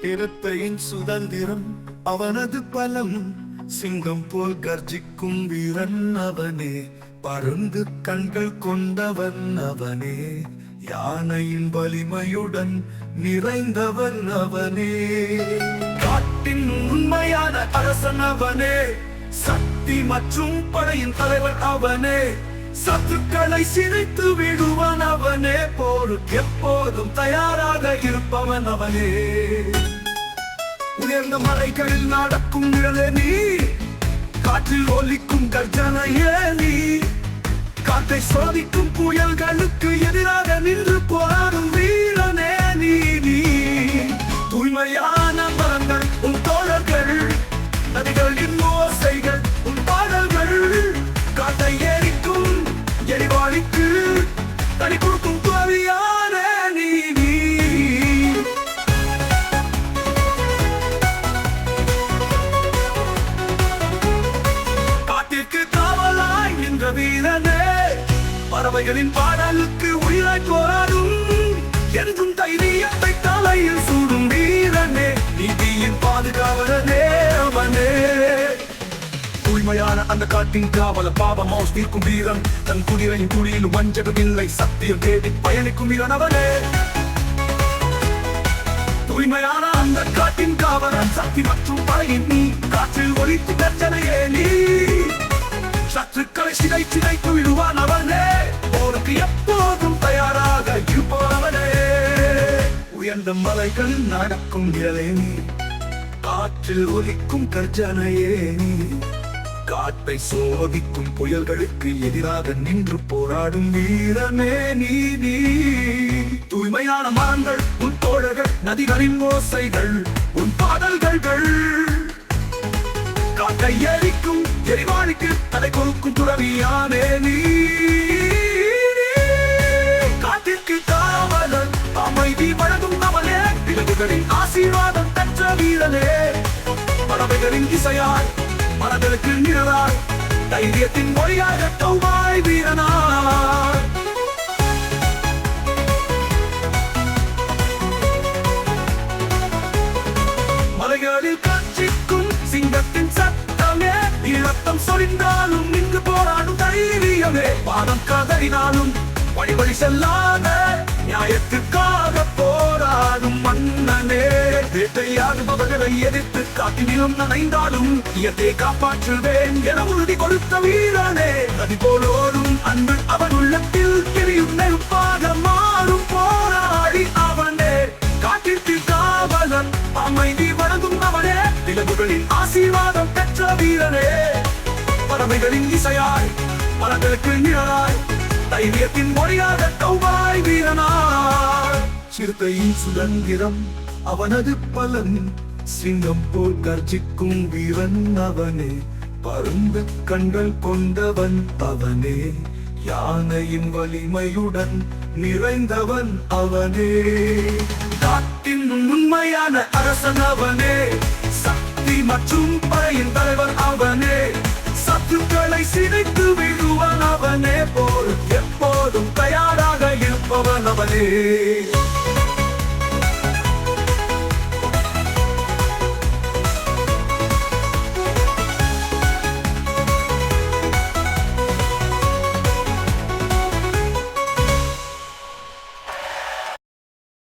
சிறுத்தையின் சுதந்திரம் அவனது பலம், சிங்கம் போல் கர்ஜிக்கும் வீரன் அவனே, பருந்து கண்கள் கொண்டவன் அவனே, யானையின் வலிமையுடன் நிறைந்தவன் அவனே, காட்டின் உண்மையான அரசன் அவனே, சக்தி மற்றும் படையின் தலைவர் அவனே, சத்துக்களை சிரித்து விடுவான் அவனே, போருக்கு எப்போதும் தயாராக இருப்பவன் அவனே. உயர்ந்த மலைகளில் நடக்கும் நிழலே நீ, காற்றில் ஒலிக்கும் கர்ஜனையே நீ, காற்றை சோதிக்கும் புயல்களுக்கு எதிராக நின்று போராடும் வீரனே நீ. தூய்மையான மரங்கள் உன் தோழர்கள், நதிகளின் ஓசைகள் உன் பாடல்கள், காற்றை எரிக்கும் எரிவாளிக்கு தனி கொடுக்கும் துறவியான நீ. காட்டிற்கு காவலாய் நின்ற வீரனே, பறவைகளின் பாடலுக்கு உயிராய் போராடும் என்றும் தைரியத்தை தலையில் சூடும் வீரனே, நீதியின் பாதுகாவலனே அவனே. தூய்மையான அந்த காட்டின் காவல பாவமோ தீர்க்கும் வீரன், தன் குதிரையின் துளியிலும் வஞ்சகம் இல்லை, சத்தியம் தேடி பயணிக்கும் வீரன் அவனே. தூய்மையான அந்த காட்டின் காவலன், சக்தி மற்றும் படையின் நீ, காற்றில் ஒலித்து கர்ஜனையே நீ, சத்துக்களை சிதைத்து விடுவான் அவனே, போருக்கு எப்போதும் தயாராக இருப்பவனே. உயர்ந்த மலைகள் நடக்கும் நிழலே நீ, காற்றில் ஒலிக்கும் கர்ஜனையே நீ, காற்றை சோதிக்கும் புயல்களுக்கு எதிராக நின்று போராடும் வீரனே நீ. தூய்மையான மரங்கள் உன் தோழர்கள், நதிகளின் ஓசைகள் உன் பாடல்கள், காற்றை எரிக்கும் எரிவாளிக்கு தலை கொடுக்கும் துறவியானே நீ. காட்டிற்கு காவலன், அமைதி வழங்கும் அவனே, விலங்குகளின் ஆசீர்வாதம் பெற்ற வீரனே, பறவைகளின் இசையாய் மனதிற்கு நிழலாய், தைரியத்தின் மொழியாக தௌவாய் வீரனாய். மலைகளில் கர்ஜிக்கும் சிங்கத்தின் சத்தமே, இரத்தம் சொரிந்தாலும் நின்று போராடும் தைரியமே, பாதம் கதறினாலும் வழி செல்லாத நியாயத்திற்காக போராடும் மன்னனே. வேட்டையாடுபவர்களை எதிர்த்து காட்டினிலும் நனைந்தாலும் இயற்கையை காப்பாற்றுவேன் என உறுதி கொடுத்த வீரனே, நதி போலோடும் அன்பு அவன் உள்ளத்தில் எரியும் நெருப்பாக மாறும் போராடி அவனே. காட்டிற்கு காவலன், அமைதி வழங்கும் அவனே, விலங்குகளின் ஆசீர்வாதம் பெற்ற வீரனே, பறவைகளின் இசையாய் மரங்களுக்கு நிழலாய், தைரியத்தின் மொழியாக தௌவாய் வீரனாய். சிறுத்தையின் சுதந்திரம் அவனது பலன், சிங்கம் போல் கர்ஜிக்கும் வீரன் அவனே, பருந்து கண்கள் கொண்டவன் அவனே, யானையின் வலிமையுடன் நிறைந்தவன் அவனே, காட்டின் உண்மையான அரசன் அவனே, சக்தி மற்றும் படையின் தலைவர் அவனே, சத்துக்களை சிதைத்து விடுவான் அவனே, போருக்கு எப்போதும் தயாராக இருப்பவன் அவனே.